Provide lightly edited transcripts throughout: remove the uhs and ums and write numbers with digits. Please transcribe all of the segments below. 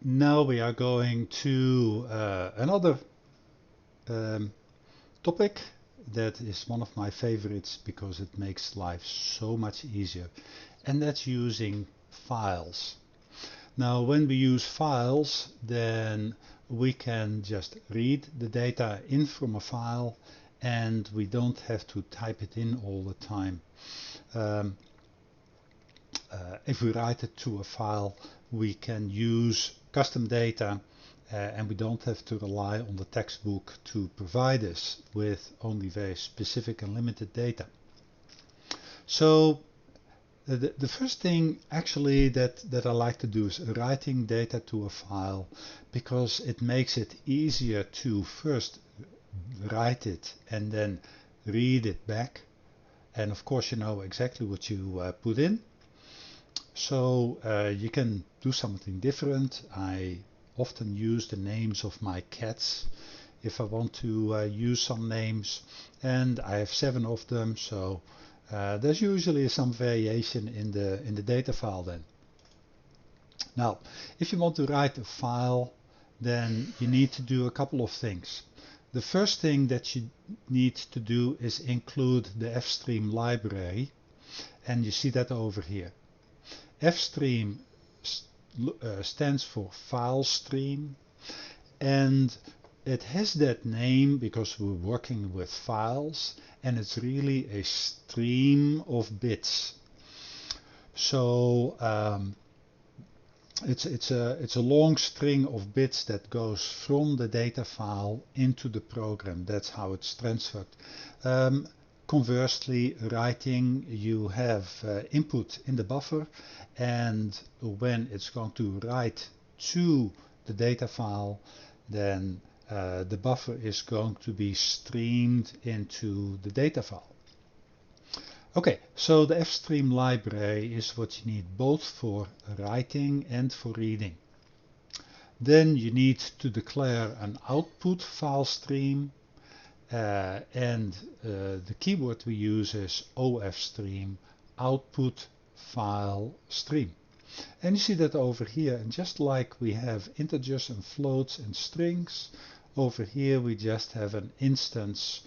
Now we are going to another topic that is one of my favorites because it makes life so much easier, and that's using files. Now when we use files, then we can just read the data in from a file and we don't have to type it in all the time. If we write it to a file, we can use custom data and we don't have to rely on the textbook to provide us with only very specific and limited data. So the first thing actually that I like to do is writing data to a file, because it makes it easier to first write it and then read it back. And of course you know exactly what you put in. So you can do something different. I often use the names of my cats if I want to use some names, and I have 7 of them, so there's usually some variation in the data file then. Now, if you want to write a file, then you need to do a couple of things. The first thing that you need to do is include the fstream library, and you see that over here. Fstream stands for file stream, and it has that name because we're working with files, and it's really a stream of bits. So it's a long string of bits that goes from the data file into the program. That's how it's transferred. Conversely, writing, you have input in the buffer, and when it's going to write to the data file, then the buffer is going to be streamed into the data file. Okay, so the fstream library is what you need both for writing and for reading. Then you need to declare an output file stream, and the keyword we use is ofstream, output file stream. And you see that over here, and just like we have integers and floats and strings, over here we just have an instance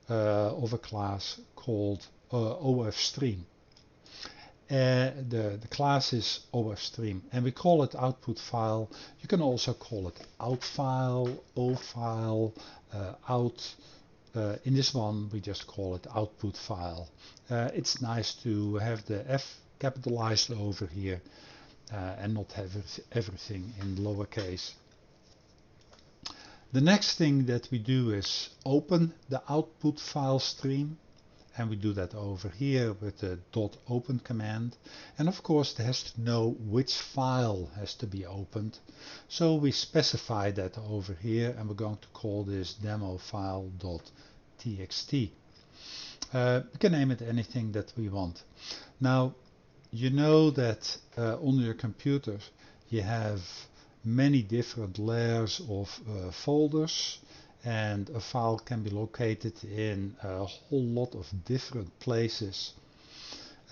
of a class called ofstream. The class is ofstream, and we call it output file. You can also call it out file, o file, out. In this one we just call it output file. It's nice to have the F capitalized over here and not have everything in lowercase. The next thing that we do is open the output file stream, and we do that over here with the .open command, and of course it has to know which file has to be opened, so we specify that over here, and we're going to call this demo file.txt. We can name it anything that we want. Now you know that on your computer you have many different layers of folders, and a file can be located in a whole lot of different places.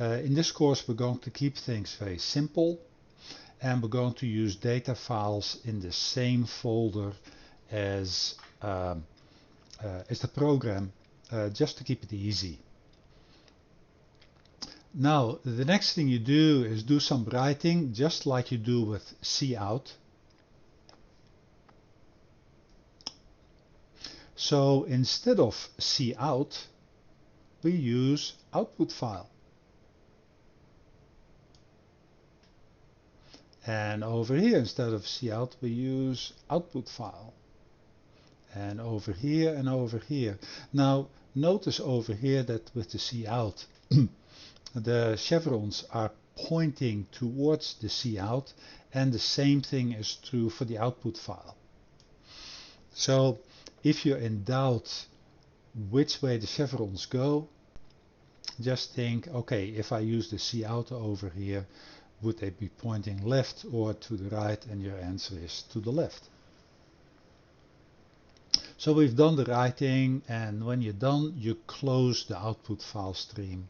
In this course we're going to keep things very simple, and we're going to use data files in the same folder as the program, just to keep it easy. Now the next thing you do is do some writing, just like you do with cout. So instead of cout, we use output file. And over here, instead of cout, we use output file. And over here and over here. Now notice over here that with the cout, the chevrons are pointing towards the cout, and the same thing is true for the output file. So if you're in doubt which way the chevrons go, just think, okay, if I use the cout over here, would they be pointing left or to the right? And your answer is to the left. So we've done the writing, and when you're done, you close the output file stream.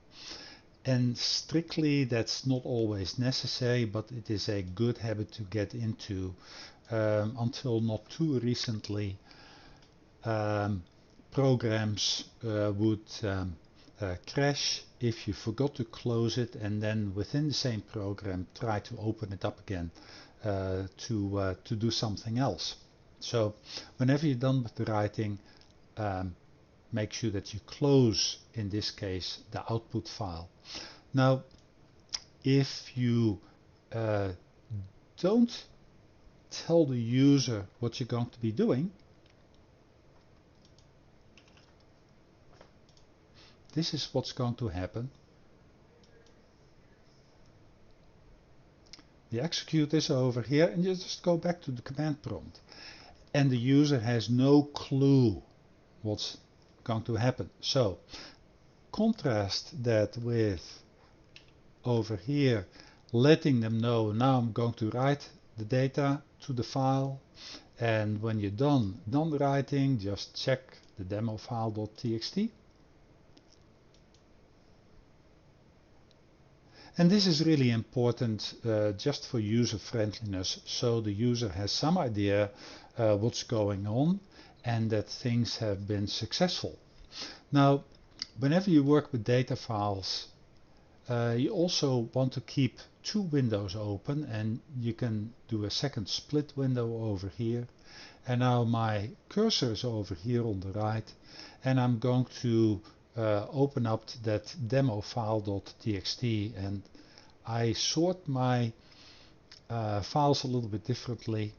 And strictly that's not always necessary, but it is a good habit to get into. Until not too recently, programs would crash if you forgot to close it and then within the same program try to open it up again to do something else. So whenever you're done with the writing, make sure that you close, in this case, the output file. Now, if you don't tell the user what you're going to be doing, this is what's going to happen. The execute is over here, and you just go back to the command prompt. And the user has no clue what's going to happen. So contrast that with over here, letting them know now I'm going to write the data to the file, and when you're done writing, just check the demo file.txt. And this is really important just for user friendliness, so the user has some idea what's going on and that things have been successful. Now, whenever you work with data files, you also want to keep two windows open, and you can do a second split window over here. And now my cursor is over here on the right, and I'm going to open up that demo file.txt, and I sort my files a little bit differently.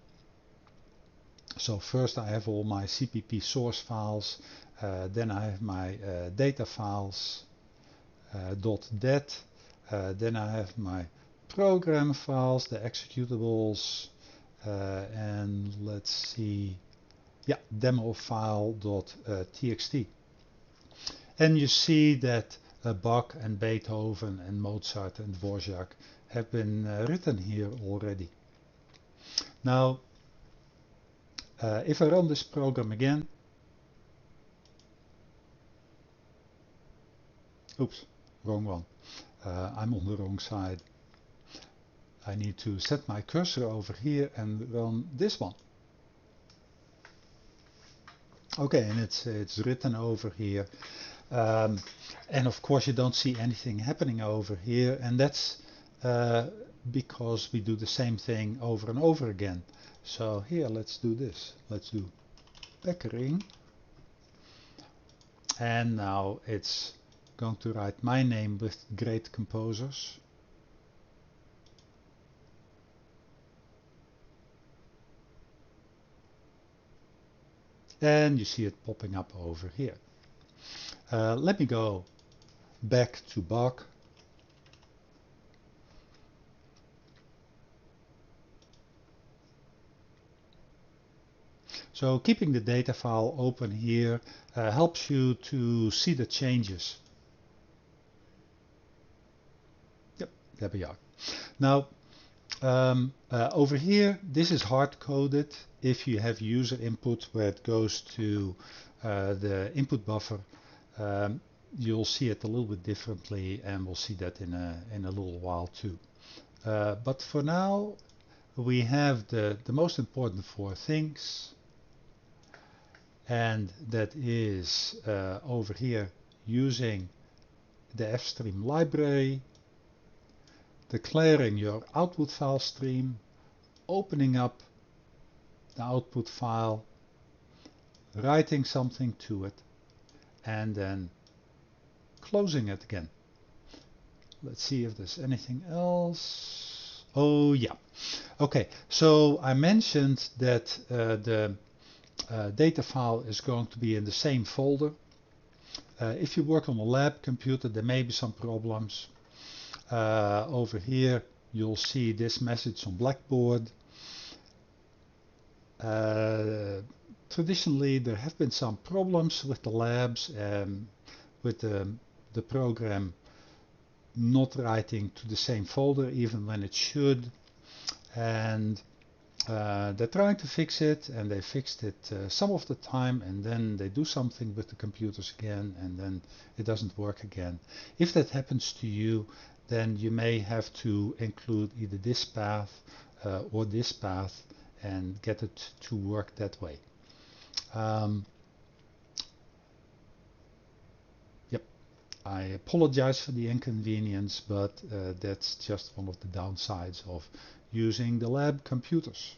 So first I have all my CPP source files, then I have my data files, .dat, then I have my program files, the executables, and let's see, yeah, demo file.txt. And you see that Bach and Beethoven and Mozart and Dvorak have been written here already. Now, if I run this program again, oops, wrong one. I'm on the wrong side. I need to set my cursor over here and run this one. Okay, and it's written over here. And of course you don't see anything happening over here, and that's because we do the same thing over and over again. So here, let's do this. Let's do Beckering. And now it's going to write my name with great composers. And you see it popping up over here. Let me go back to Bach. So keeping the data file open here helps you to see the changes. Yep, there we are. Now, over here, this is hard-coded. If you have user input where it goes to the input buffer, you'll see it a little bit differently, and we'll see that in a little while too. But for now, we have the most important four things, and that is over here using the fstream library, declaring your output file stream, opening up the output file, writing something to it, and then closing it again. Let's see if there's anything else. Oh yeah. Okay, so I mentioned that the data file is going to be in the same folder. If you work on a lab computer, there may be some problems. Over here you'll see this message on Blackboard. Traditionally there have been some problems with the labs, with the program not writing to the same folder even when it should, and They're trying to fix it, and they fixed it some of the time, and then they do something with the computers again, and then it doesn't work again. If that happens to you, then you may have to include either this path or this path and get it to work that way. Yep, I apologize for the inconvenience, but that's just one of the downsides of using the lab computers.